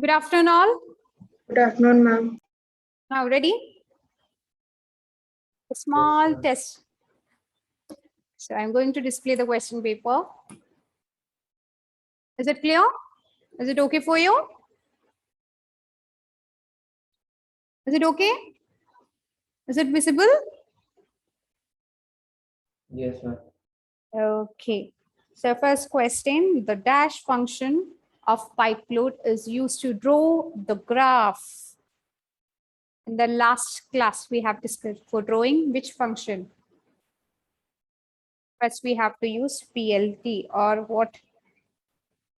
Good afternoon, all. Good afternoon, ma'am. Now, ready? A small test. So, I'm going to display the question paper. Is it clear? Is it okay for you? Is it okay? Is it visible? Yes, ma'am. Okay. So, first question, the dash function of pipe load is used to draw the graph. In the last class, we have discussed for drawing which function? First, we have to use PLT or what?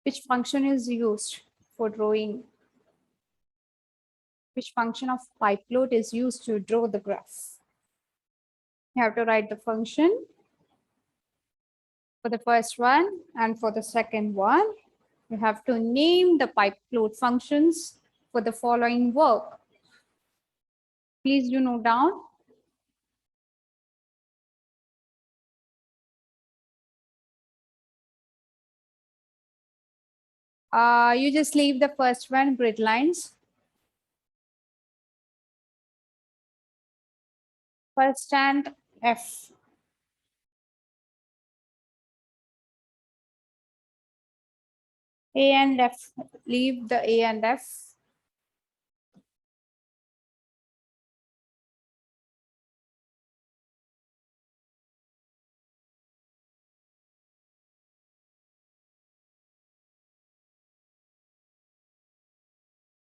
Which function is used for drawing? Which function of pipe load is used to draw the graph? You have to write the function for the first one, and for the second one, you have to name the pipe load functions for the following work. Please do note down. You just leave the first one, grid lines. First and F. A and F, leave the A and F.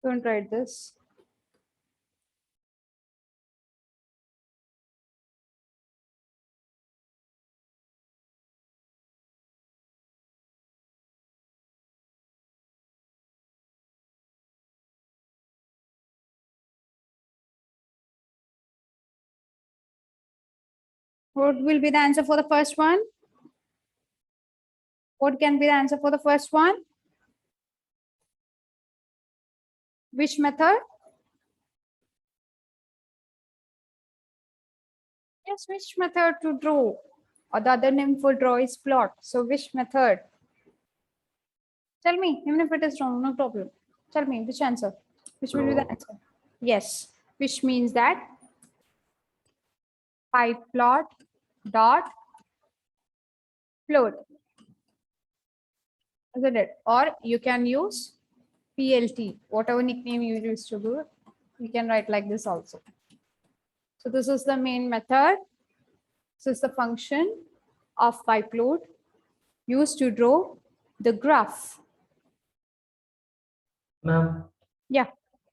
Don't write this. What will be the answer for the first one? What can be the answer for the first one? Which method? Yes, which method to draw? Or the other name for draw is plot. So which method? Tell me, even if it is wrong, no problem. Tell me which answer. Which will be the answer? Yes, which means that pipe plot dot float. Isn't it? Or you can use PLT, whatever nickname you used to do, you can write like this also. So this is the main method. This is the function of pipe load used to draw the graph. Ma'am, Yeah.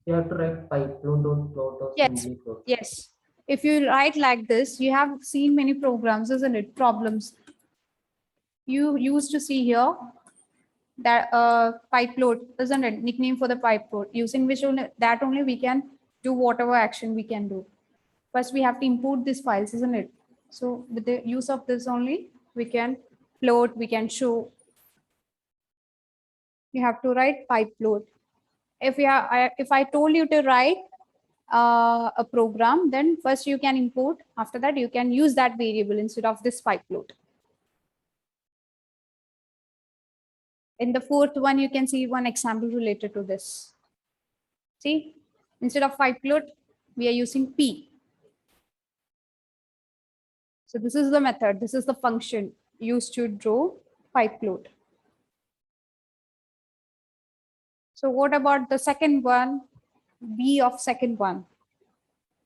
you have to write pipe load dot plot or Yes. simply plot. Yes. If you write like this, you have seen many programs, isn't it? Problems. You used to see here that pipe load, isn't it? Nickname for the pipe load, using which only that only we can do whatever action we can do. First, we have to import these files, isn't it? So with the use of this only, we can float, we can show. You have to write pipe load. If I told you to write a program, then first you can import. After that, you can use that variable instead of this pipe load. In the fourth one, you can see one example related to this. See, instead of pipe load, we are using P. So this is the method. This is the function used to draw pipe load. So what about the second one? B of second one.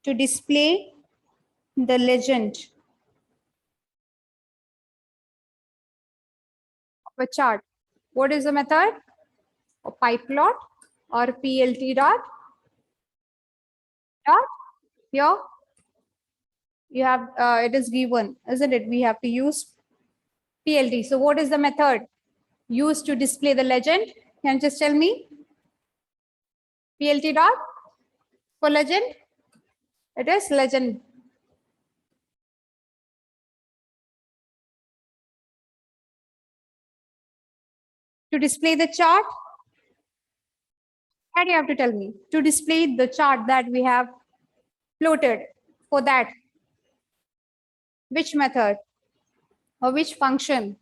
To display the legend of a chart. What is the method? A pipe plot or PLT dot? Here you have it is given, isn't it? We have to use PLT. So what is the method used to display the legend? Can you just tell me? PLT dot for legend? It is legend. To display the chart? And you have to tell me. To display the chart that we have plotted, for that, which method or which function?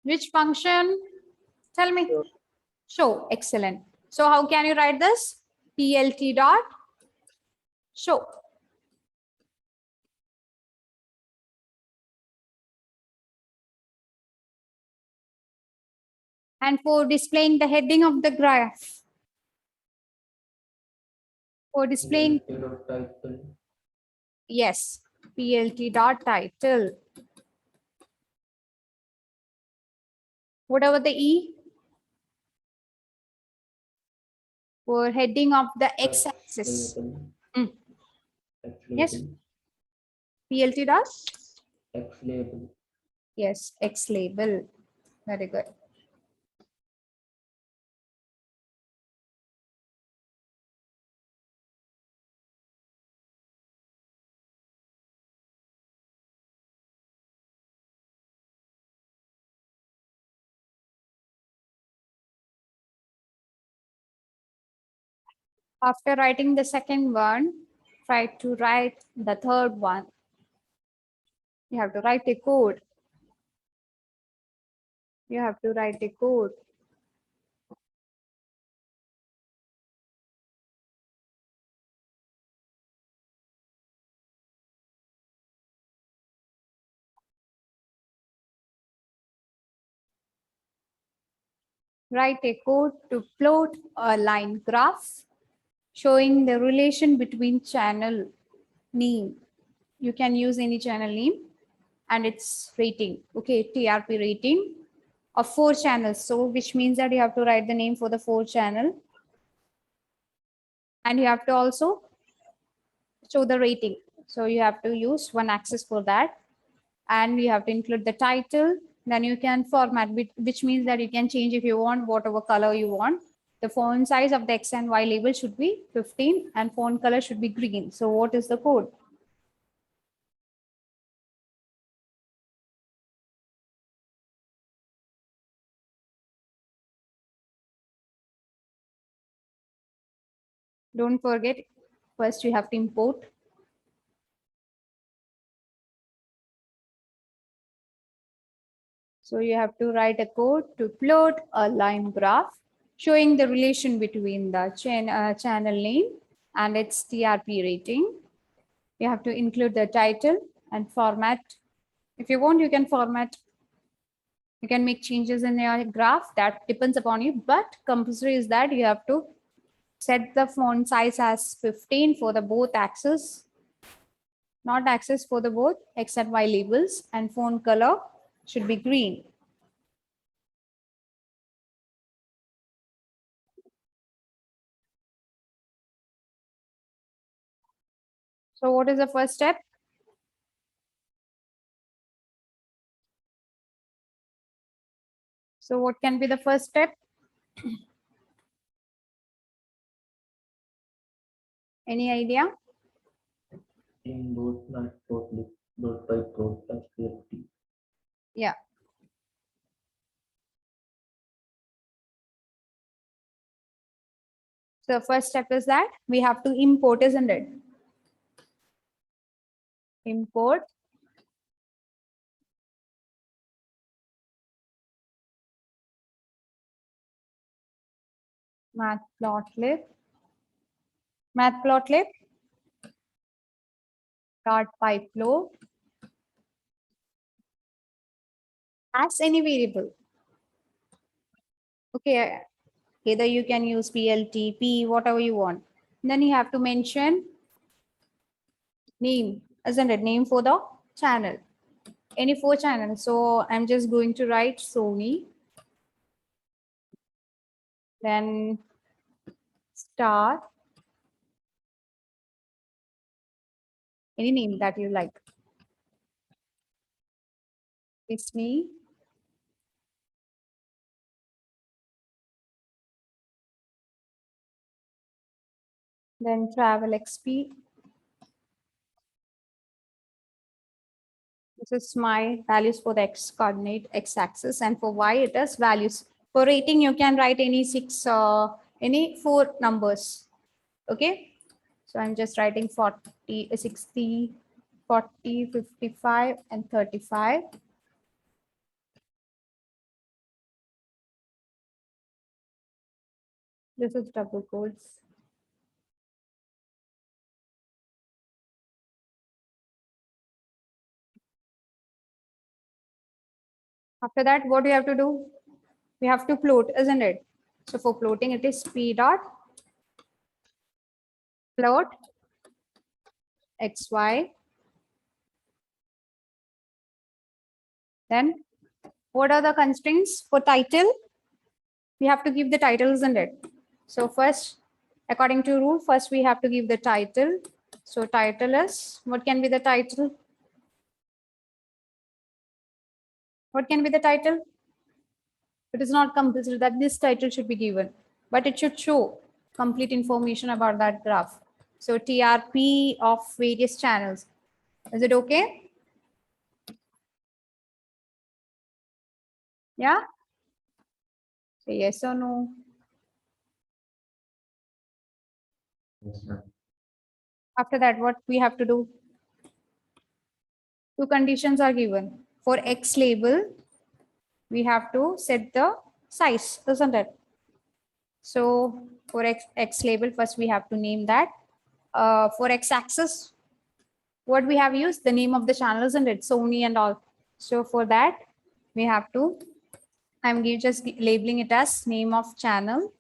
Which function Tell me. Show. Excellent. So how can you write this? PLT dot show. And for displaying the heading of the graph, for displaying, Title. yes, PLT dot title. Whatever the E, for heading of the x-axis. Label. Yes, Label. PLT dot, X label. yes, X label. Very good. After writing the second one, try to write the third one. You have to write a code. You have to write a code. Write a code to plot a line graph showing the relation between channel name. You can use any channel name and its rating. Okay, TRP rating of 4 channels. So which means that you have to write the name for the 4 channel. And you have to also show the rating. So you have to use one axis for that. And you have to include the title. Then you can format, which means that you can change if you want whatever color you want. The font size of the X and Y label should be 15 and font color should be green. So what is the code? Don't forget, first you have to import. So you have to write a code to plot a line graph showing the relation between the channel name and its TRP rating. You have to include the title and format. If you want, you can format. You can make changes in your graph. That depends upon you. But compulsory is that you have to set the font size as 15 for the both axes, not axis for the both X and Y labels, and font color should be green. So what is the first step? So what can be the first step? Any idea? In both not totally, both by both as PLT. Yeah. So first step is that we have to import, isn't it? Import matplotlib dot pyflow as any variable. Okay, either you can use PLT, P, whatever you want. Then you have to mention name, isn't it? Name for the channel. Any 4 channels. So I'm just going to write Sony. Then star. Any name that you like. It's me. Then travel XP. This is my values for the X coordinate, X axis, and for Y it is values. For rating, you can write any 4 numbers. Okay. So I'm just writing 40, 60, 40, 55, and 35. This is double quotes. After that, what do you have to do? We have to plot, isn't it? So for plotting, it is p dot plot xy. Then what are the constraints for title? We have to give the title, isn't it? So first, according to rule, first we have to give the title. So title is, what can be the title? What can be the title? It is not compulsory that this title should be given, but it should show complete information about that graph. So TRP of various channels. Is it okay? Yeah? Say yes or no. Yes, ma'am. After that, what we have to do? Two conditions are given. For X label, we have to set the size, isn't it? So for X label, first we have to name that. For X axis, what we have used, the name of the channel, isn't it? Sony and all. So for that, we have to, I'm just labeling it as name of channel.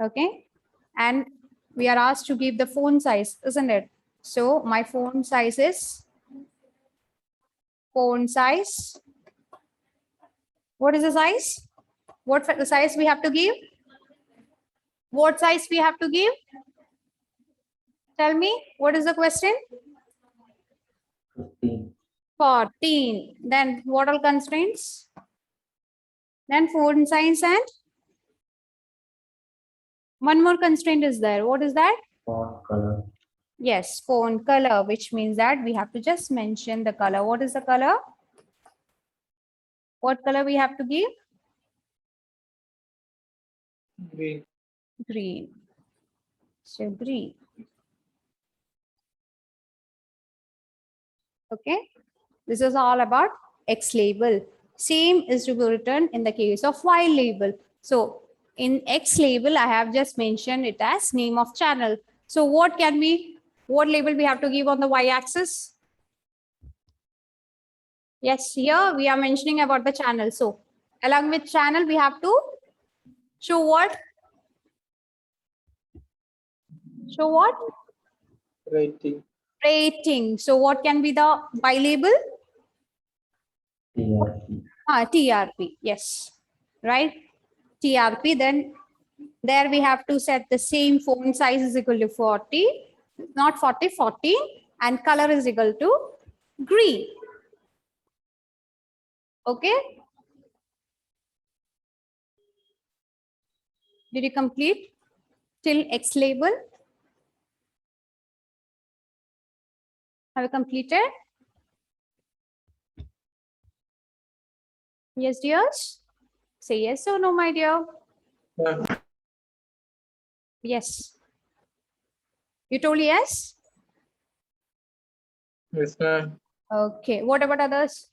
Okay. And we are asked to give the font size, isn't it? So my font size is font size. What is the size? What the size we have to give? What size we have to give? Tell me, what is the question? 15. 14. Then what are constraints? Then font size and one more constraint is there. What is that? Font color. Yes, font color, which means that we have to just mention the color. What is the color? What color we have to give? Green. Green. So green. Okay. This is all about X label. Same is to be written in the case of Y label. So in X label, I have just mentioned it as name of channel. So what can be, what label we have to give on the Y axis? Yes, here we are mentioning about the channel. So along with channel, we have to show what? Show what? Rating. Rating. So what can be the Y label? TRP. TRP. Yes. Right. TRP. Then there we have to set the same font size is equal to 40, not 40, 14, and color is equal to green. Okay. Did you complete till X label? Have you completed? Yes, dears? Say yes or no, my dear. Yeah. Yes. You told yes? Yes, ma'am. Okay. What about others?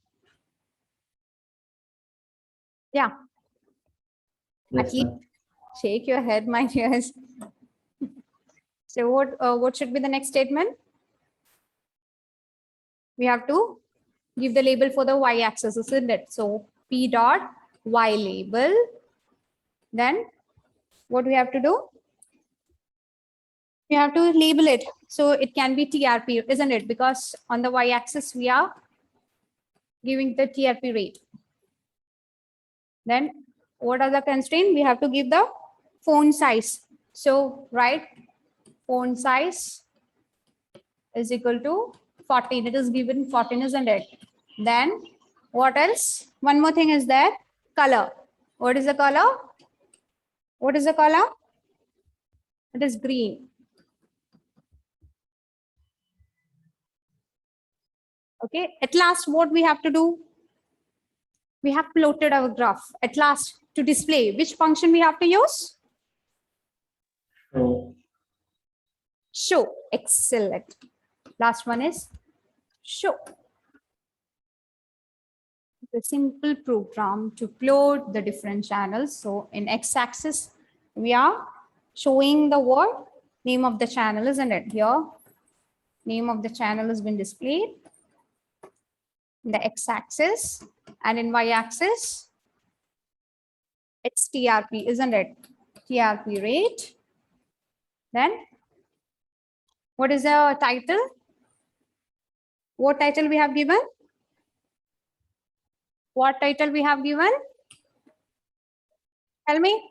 Yeah. Yes, At least ma'am. shake your head, my dears. So what should be the next statement? We have to give the label for the y-axis, isn't it? So p dot y label. Then what we have to do? We have to label it. So it can be TRP, isn't it? Because on the y-axis, we are giving the TRP rate. Then what are the constraints? We have to give the font size. So right, font size is equal to 14. It is given 14, isn't it? Then what else? One more thing is there, color. What is the color? What is the color? It is green. Okay. At last, what we have to do? We have plotted our graph. At last, to display, which function we have to use? So, Show. Excellent. Last one is show. a simple program to plot the different channels. So in x-axis, we are showing the word name of the channel, isn't it? Here, name of the channel has been displayed in the x-axis, and in y-axis, it's TRP, isn't it? TRP rate. Then, what is the title? What title we have given? What title we have given? Tell me.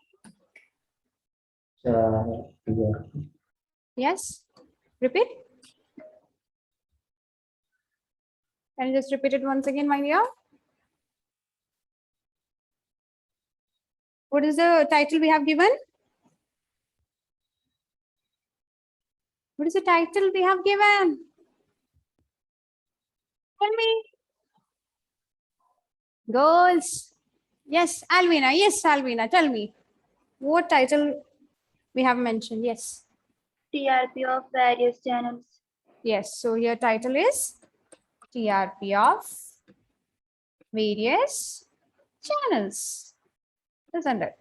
Channel TRP. Yes. Repeat. Can you just repeat it once again, my dear? What is the title we have given? What is the title we have given? Tell me. Girls. Yes, Alvina. Yes, Alvina. Tell me. What title we have mentioned? Yes. TRP of various channels. Yes. So your title is TRP of various channels. Isn't it?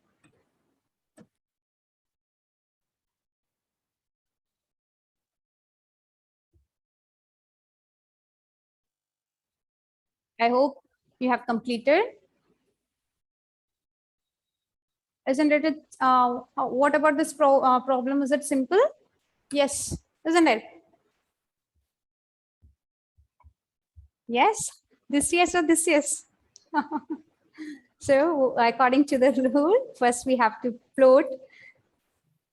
I hope you have completed. Isn't it? What about this problem? Is it simple? Yes, isn't it? Yes, this yes or this yes. So according to the rule, first we have to plot.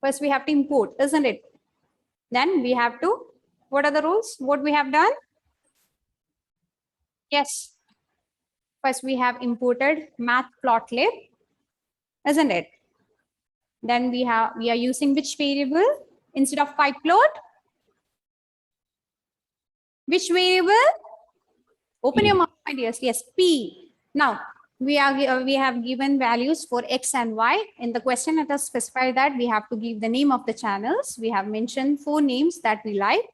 First we have to import, isn't it? Then we have to, what are the rules? What we have done? Yes. First we have imported matplotlib, isn't it? Then we are using which variable instead of pyplot? Which variable? Open your mouth, my dears. Yes, P. Now we have given values for X and Y. In the question, let us specify that we have to give the name of the channels. We have mentioned 4 names that we like.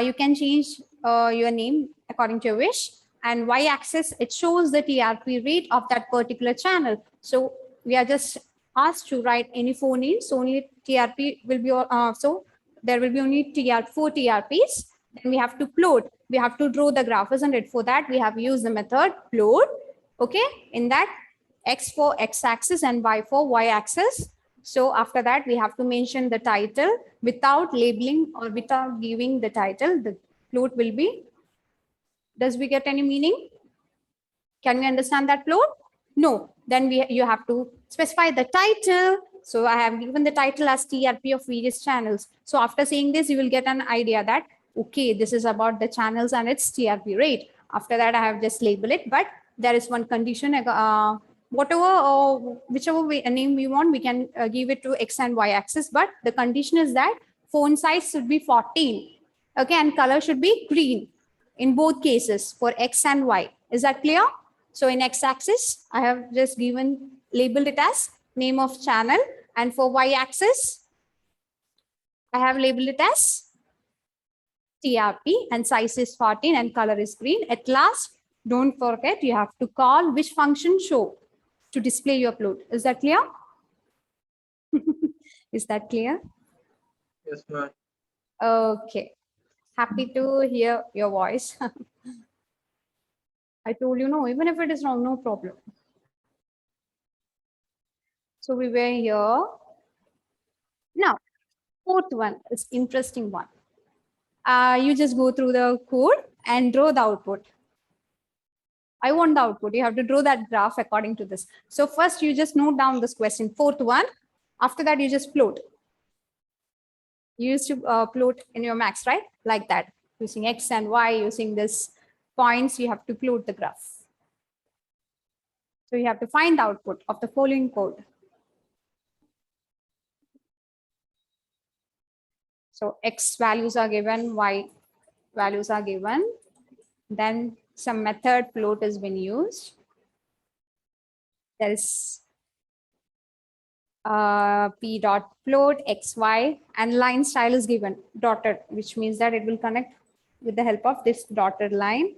You can change your name according to your wish. And Y-axis, it shows the TRP rate of that particular channel. So we are just asked to write any 4 names. So only TRP will be, so there will be only 4 TRPs. Then we have to plot. We have to draw the graph, isn't it? For that, we have used the method plot. Okay, in that X for X-axis and Y for Y-axis. So after that, we have to mention the title without labeling or without giving the title. The plot will be, does we get any meaning? Can we understand that plot? No. Then you have to specify the title. So I have given the title as TRP of various channels. So after saying this, you will get an idea that, okay, this is about the channels and its TRP rate. After that, I have just labeled it, but there is one condition, whatever or whichever name we want, we can give it to X and Y axis, but the condition is that font size should be 14. Okay, and color should be green in both cases for X and Y. Is that clear? So in X axis, I have just labeled it as name of channel, and for Y axis, I have labeled it as TRP, and size is 14 and color is green. At last, don't forget, you have to call which function show to display your plot. Is that clear? Is that clear? Yes, ma'am. Okay. Happy to hear your voice. I told you, no, even if it is wrong, no problem. So we were here. Now, fourth one is interesting one. You just go through the code and draw the output. I want the output. You have to draw that graph according to this. So first you just note down this question, fourth one. After that, you just plot. You used to plot in your max, right? Like that, using X and Y, using this points, you have to plot the graph. So you have to find the output of the following code. So X values are given, Y values are given. Then some method plot has been used. There is p.plot xy, and line style is given dotted, which means that it will connect with the help of this dotted line.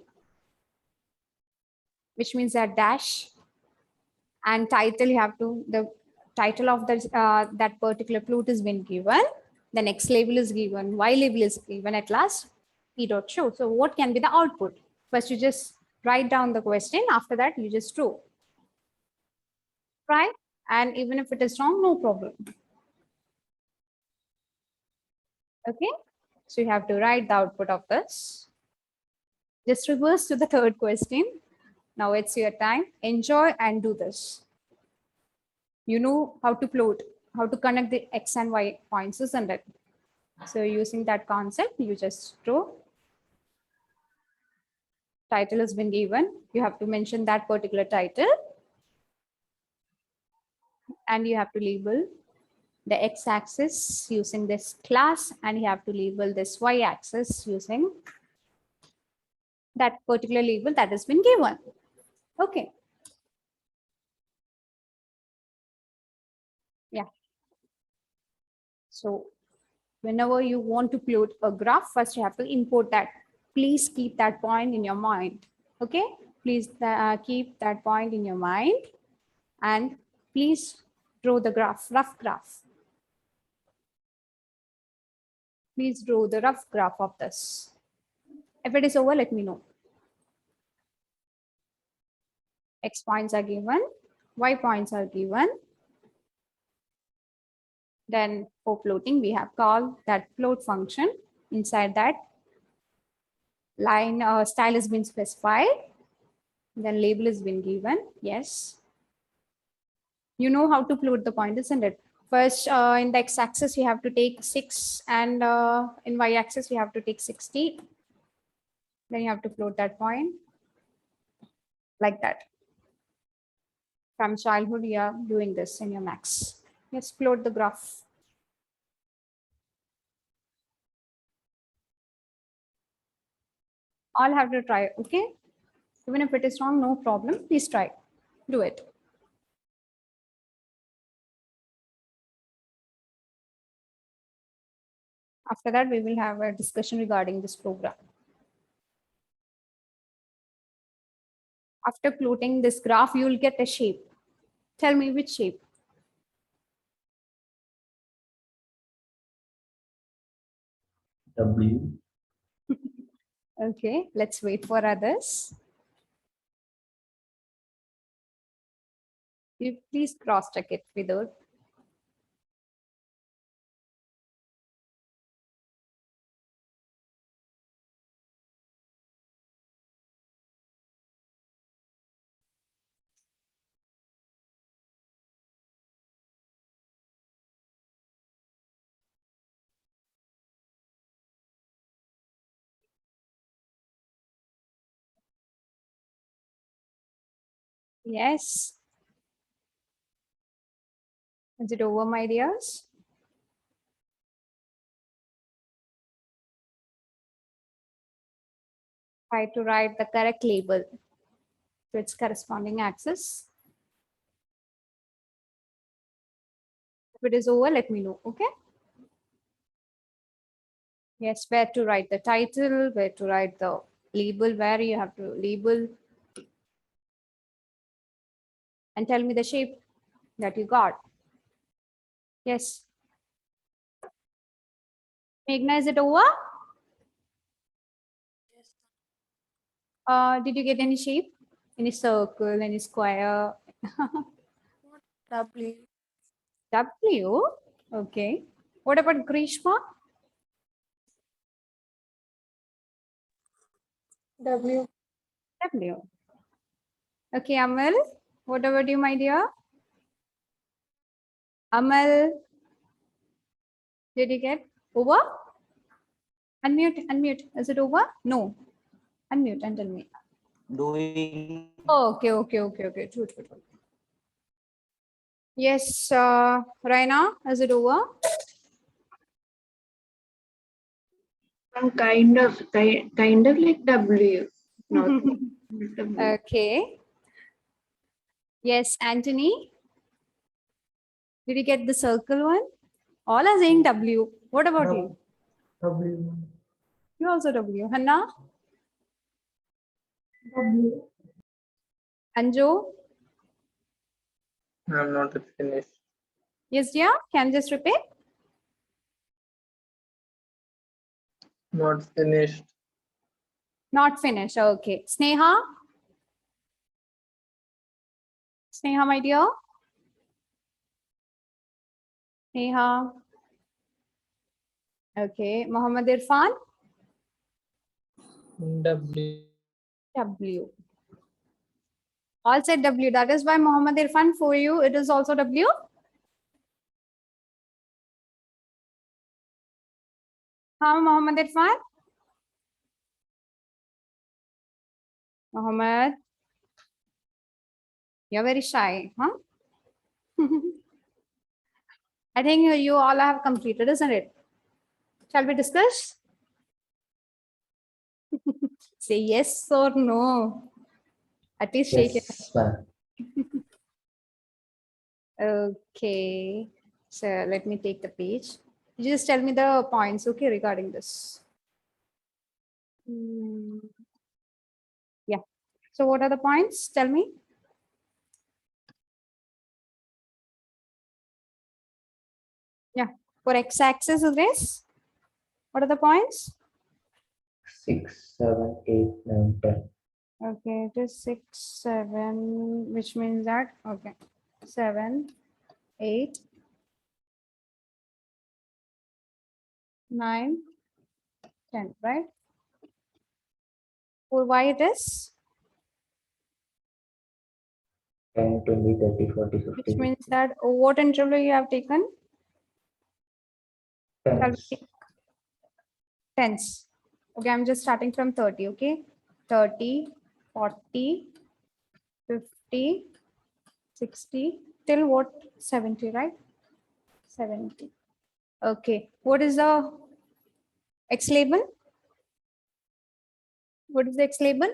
which means that dash. And title, you have to, the title of that particular float is been given. The next label is given, Y label is given, at last P dot show. So what can be the output? First, you just write down the question. After that, you just throw. Try, and even if it is wrong, no problem. Okay, so you have to write the output of this. Just reverse to the third question. Now it's your time. Enjoy and do this. You know how to float, how to connect the X and Y points, isn't it? So using that concept, you just draw. Title has been given. You have to mention that particular title. And you have to label the X-axis using this class, and you have to label this Y-axis using that particular label that has been given. Okay. Yeah. So whenever you want to plot a graph, first you have to import that. Please keep that point in your mind. Okay. Please keep that point in your mind, and please draw the graph, rough graph. Please draw the rough graph of this. If it is over, let me know. X points are given, Y points are given. Then for floating, we have called that float function. Inside that, line style has been specified. Then label has been given. Yes. You know how to float the point, isn't it? First, in the X-axis, you have to take 6, and in Y-axis, you have to take 60. Then you have to float that point like that. From childhood, you are doing this in your max. Yes, float the graph. All have to try, okay? Even if it is wrong, no problem. Please try. Do it. After that, we will have a discussion regarding this program. After plotting this graph, you will get a shape. Tell me which shape. W. Okay, let's wait for others. You please cross check it with us. Yes. Is it over, my dears? Try to write the correct label to its corresponding axis. If it is over, let me know, okay? Yes, where to write the title, where to write the label, where you have to label. And tell me the shape that you got. Yes. Meghna, is it over? Did you get any shape? Any circle, any square? W. W. Okay. What about Grishma? W. W. Okay, Amal. What about you, my dear? Amal. Did you get over? Unmute, unmute. Is it over? No. Unmute and tell me. Doing Oh, okay. True. Yes, Raina, is it over? Some kind of like W. Not W. Okay. Yes, Anthony. Did you get the circle one? All are saying W. What about you? W. You also W. Hannah? W. Anju? I'm not finished. Yes, dear. Can you just repeat? Not finished. Not finished. Okay. Sneha? Sneha, my dear? Sneha? Okay. Mohammed Irfan? W. W. All said W. That is why Mohammed Irfan, for you, it is also W. How Mohammed Irfan? Mohammed? You're very shy, huh? I think you all have completed, isn't it? Shall we discuss? Say yes or no. At least shake it. Yes, ma'am. Okay. So let me take the page. You just tell me the points, okay, regarding this. Yeah. So what are the points? Tell me. Yeah. For x-axis is this. What are the points? 6, 7, 8, 9, 10. Okay, it is 6, 7, which means that, okay, 7, 8, 9, 10, right? For y it is, 10, 20, 30, 40, which 50, means that what interval you have taken? Shall we tens. take tens? Okay, I'm just starting from 30, okay? 30, 40, 50, 60, till what? 70, right? 70. Okay, what is the x label? What is the x label?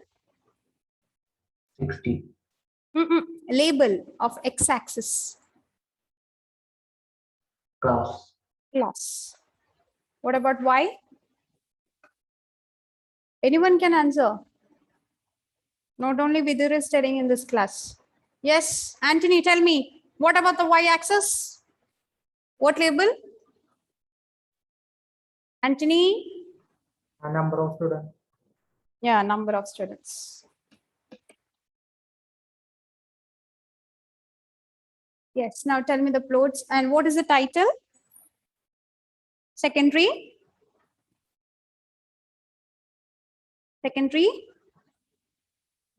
60. Label of x-axis. Class. Class. What about y? Anyone can answer. Not only Vidur is studying in this class. Yes, Anthony, tell me. What about the y-axis? What label? Anthony? A number of students. Yeah, number of students. Yes, now tell me the plots. And what is the title? Secondary? Secondary?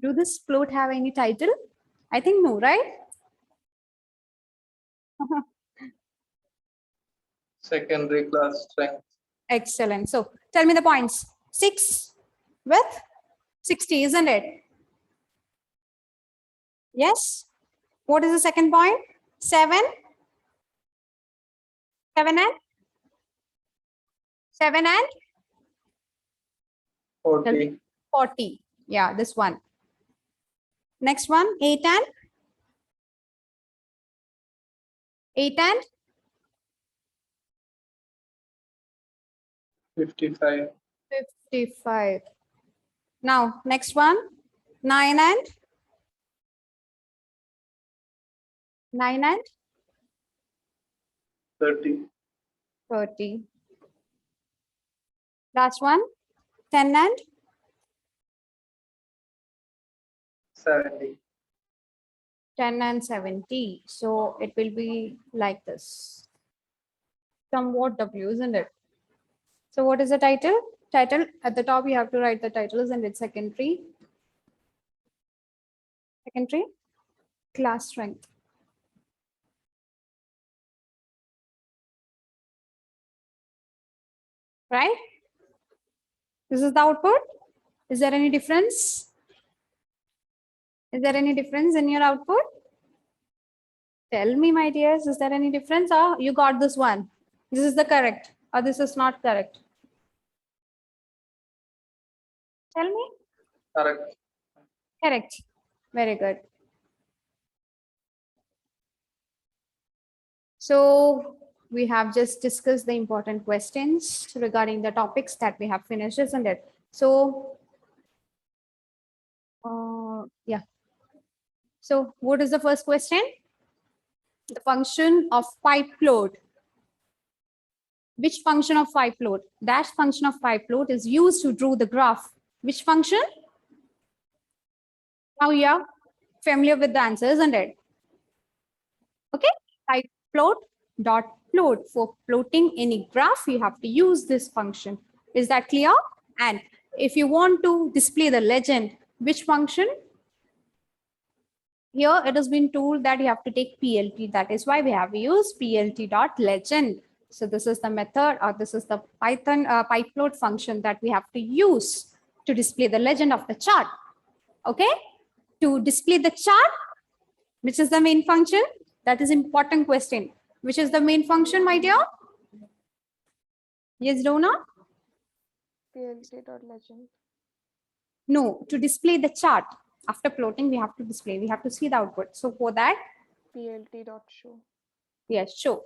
Do this plot have any title? I think no, right? Secondary class strength. Excellent. So tell me the points. 6 with 60, isn't it? Yes. What is the second point? 7. 7 and 7 and 40. 40. Yeah, this one. Next one, 8 and 8 and 55. 55. Now, next one, 9 and 9 and 30. 30. Last one, 10 and 70. 10 and 70. So it will be like this. Somewhat W, isn't it? So what is the title? Title at the top, you have to write the title, isn't it? Secondary. Secondary class strength. Right? This is the output. Is there any difference? Is there any difference in your output? Tell me, my dears, is there any difference? Or you got this one? This is the correct, or this is not correct? Tell me. Correct. Correct. Very good. So we have just discussed the important questions regarding the topics that we have finished, isn't it? So, yeah. So what is the first question? The function of pipe load. Which function of pipe load? Dash function of pipe load is used to draw the graph. Which function? Now you are familiar with the answer, isn't it? Okay, pipe float dot float. For plotting any graph, you have to use this function. Is that clear? And if you want to display the legend, which function? Here it has been told that you have to take PLT. That is why we have used PLT.legend. So this is the method, or this is the Python pipe load function that we have to use to display the legend of the chart. Okay, to display the chart, which is the main function? That is important question. Which is the main function, my dear? Yes, Donna? PLT.legend. No, to display the chart. After plotting, we have to display. We have to see the output. So for that, PLT.show. yes, show.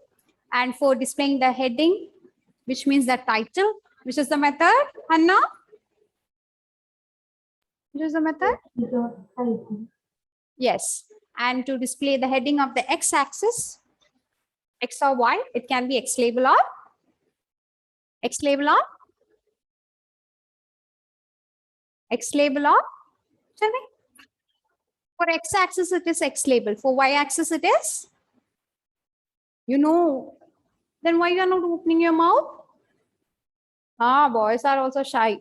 And for displaying the heading, which means the title, which is the method, Hanna? Which is the method? Yes. And to display the heading of the x-axis, x or y, it can be x label or x label or x label or, tell me. For x-axis, it is x label. For y-axis, it is? You know, then why you are not opening your mouth? Ah, boys are also shy.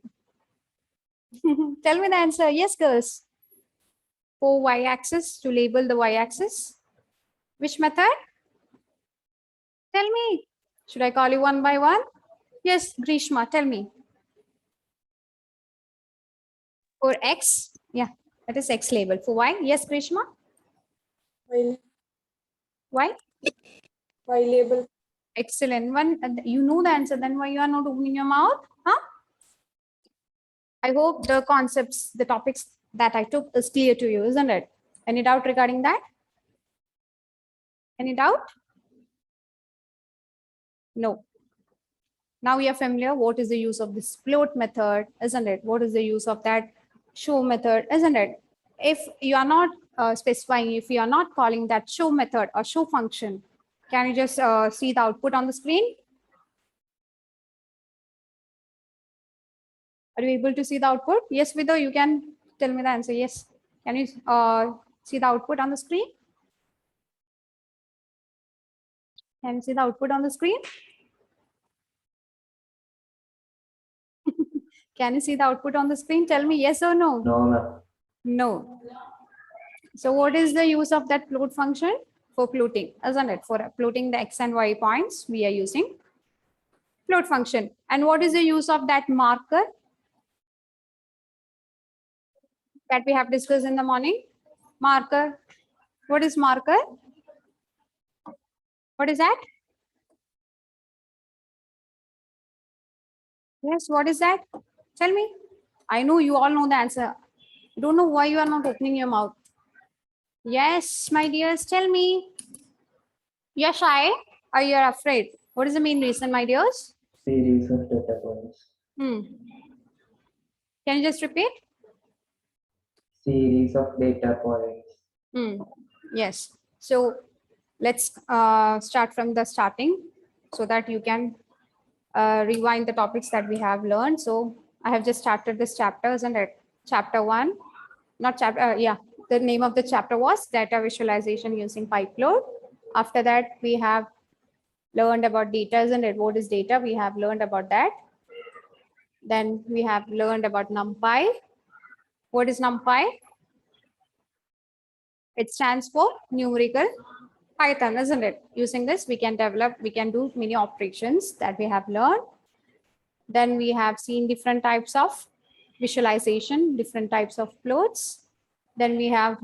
Tell me the answer. Yes, girls. For y-axis, to label the y-axis. Which method? Tell me. Should I call you one by one? Yes, Grishma, tell me. For x, yeah, that is x label. For y, yes, Grishma? Why? Y label. Excellent. One, you know the answer, then why you are not opening your mouth? Huh? I hope the concepts, the topics that I took is clear to you, isn't it? Any doubt regarding that? Any doubt? No. Now we are familiar what is the use of this float method, isn't it? What is the use of that show method, isn't it? If you are not specifying, if you are not calling that show method or show function, can you just see the output on the screen? Are you able to see the output? Yes, Vidya, you can tell me the answer. Yes. Can you see the output on the screen? Can you see the output on the screen? Can you see the output on the screen? Tell me yes or no. No, ma'am. No. So what is the use of that float function? For floating, isn't it? For floating the x and y points, we are using float function. And what is the use of that marker that we have discussed in the morning? Marker. What is marker? What is that? Yes, what is that? Tell me. I know you all know the answer. Don't know why you are not opening your mouth. Yes, my dears, tell me. You're shy or you're afraid? What is the main reason, my dears? Series of data points. Can you just repeat? Series of data points. Yes. So let's start from the starting so that you can rewind the topics that we have learned. So I have just started this chapter, isn't it? Chapter 1, not chapter, yeah. The name of the chapter was data visualization using pipe load. After that, we have learned about data, isn't it? What is data? We have learned about that. Then we have learned about NumPy. What is NumPy? It stands for numerical Python, isn't it? Using this, we can do many operations that we have learned. Then we have seen different types of visualization, different types of plots. Then we have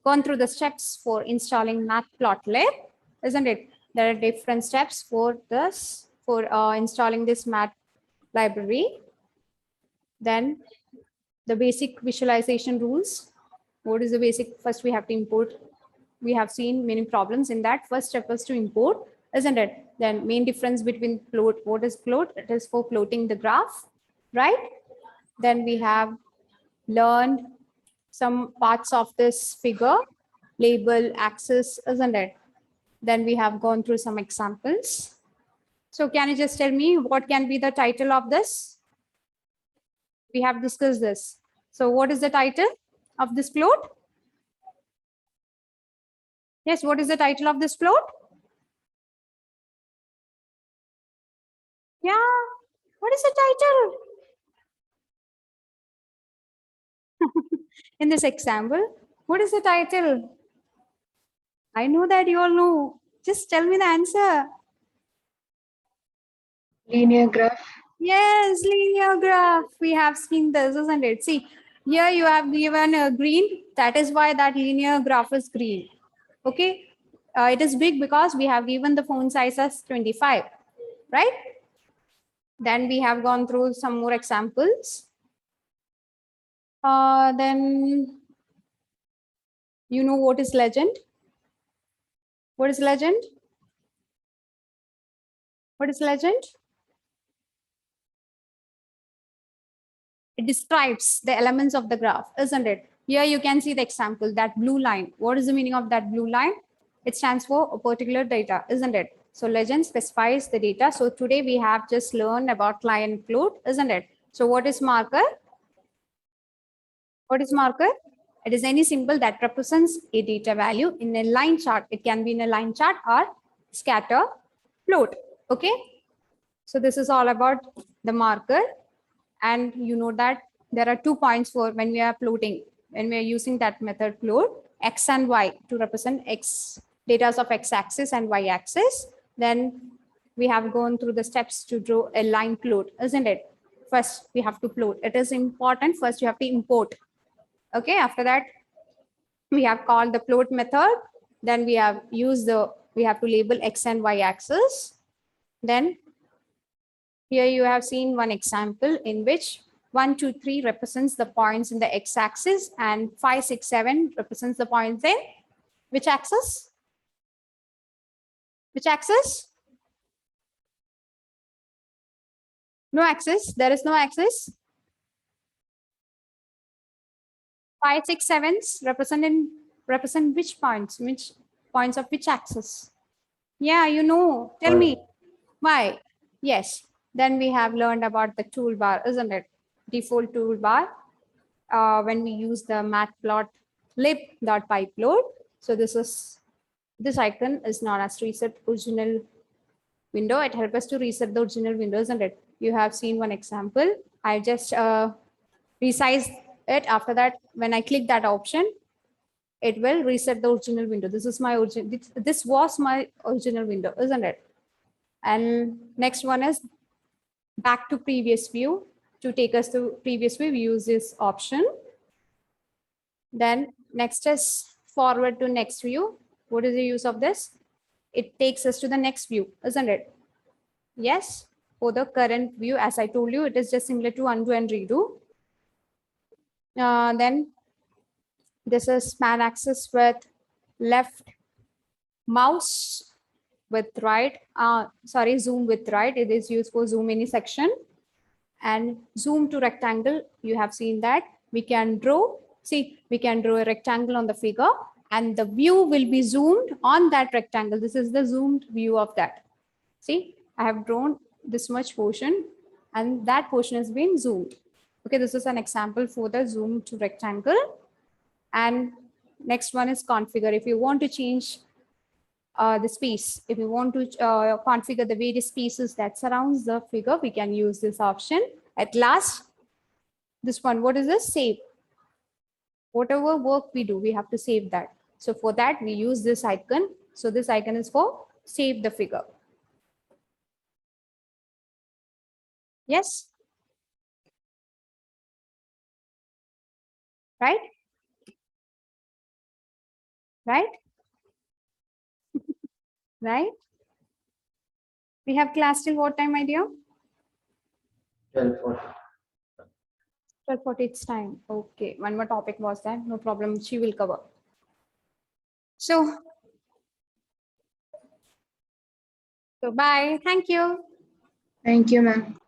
gone through the steps for installing Matplotlib, isn't it? There are different steps for this, for installing this mat library. Then the basic visualization rules. What is the basic? First, we have to import. We have seen many problems in that. First step was to import, isn't it? Then main difference between plot. What is plot? It is for plotting the graph, right? Then we have learned some parts of this figure. label, axis, isn't it? Then we have gone through some examples. So can you just tell me what can be the title of this? We have discussed this. So what is the title of this plot? Yes, what is the title of this plot? Yeah, what is the title? In this example, what is the title? I know that you all know. Just tell me the answer. Linear graph. Yes, linear graph. We have seen this, isn't it? See, here you have given a green. That is why that linear graph is green. Okay. It is big because we have given the font size as 25, right? Then we have gone through some more examples. Then you know what is legend? What is legend? What is legend? It describes the elements of the graph, isn't it? Here you can see the example, that blue line. What is the meaning of that blue line? It stands for a particular data, isn't it? So legend specifies the data. So today we have just learned about client float, isn't it? So what is marker? What is marker? It is any symbol that represents a data value in a line chart. It can be in a line chart or scatter plot. Okay. So this is all about the marker. And you know that there are 2 points for when we are plotting, when we are using that method plot, X and Y to represent X data of X axis and Y axis. Then we have gone through the steps to draw a line plot, isn't it? First, we have to plot. It is important. First, you have to import. Okay, after that, we have called the plot method. Then we have we have to label X and Y axis. Then here you have seen one example in which 1, 2, 3 represents the points in the X axis and 5, 6, 7 represents the points in which axis? Which axis? No axis. There is no axis. 5, 6, 7s represent which points? Which points of which axis? Yeah, you know. Tell me. Why? Yes. Then we have learned about the toolbar, isn't it? Default toolbar. When we use the matplotlib.pyplot. So this icon is known as reset original window. It helps us to reset the original window, isn't it? You have seen one example. I just resized it. After that, when I click that option, it will reset the original window. This is my original. This was my original window, isn't it? And next one is back to previous view. To take us to previous view, we use this option. Then next is forward to next view. What is the use of this? It takes us to the next view, isn't it? Yes, for the current view, as I told you, it is just similar to undo and redo. Then this is span axis with left, mouse with right, zoom with right. It is used for zoom any section. And zoom to rectangle, you have seen that we can draw. See, we can draw a rectangle on the figure and the view will be zoomed on that rectangle. This is the zoomed view of that. See, I have drawn this much portion and that portion has been zoomed. Okay, this is an example for the zoom to rectangle. And next one is configure. If you want to change the space, if you want to configure the various spaces that surrounds the figure, we can use this option. At last, this one, what is this? Save. Whatever work we do, we have to save that. So for that, we use this icon. So this icon is for save the figure. Yes? Right? Right? Right? We have class till what time, my dear? 12:40. 12:40 it's time. Okay, one more topic was that. No problem, she will cover. So bye. Thank you. Thank you, ma'am.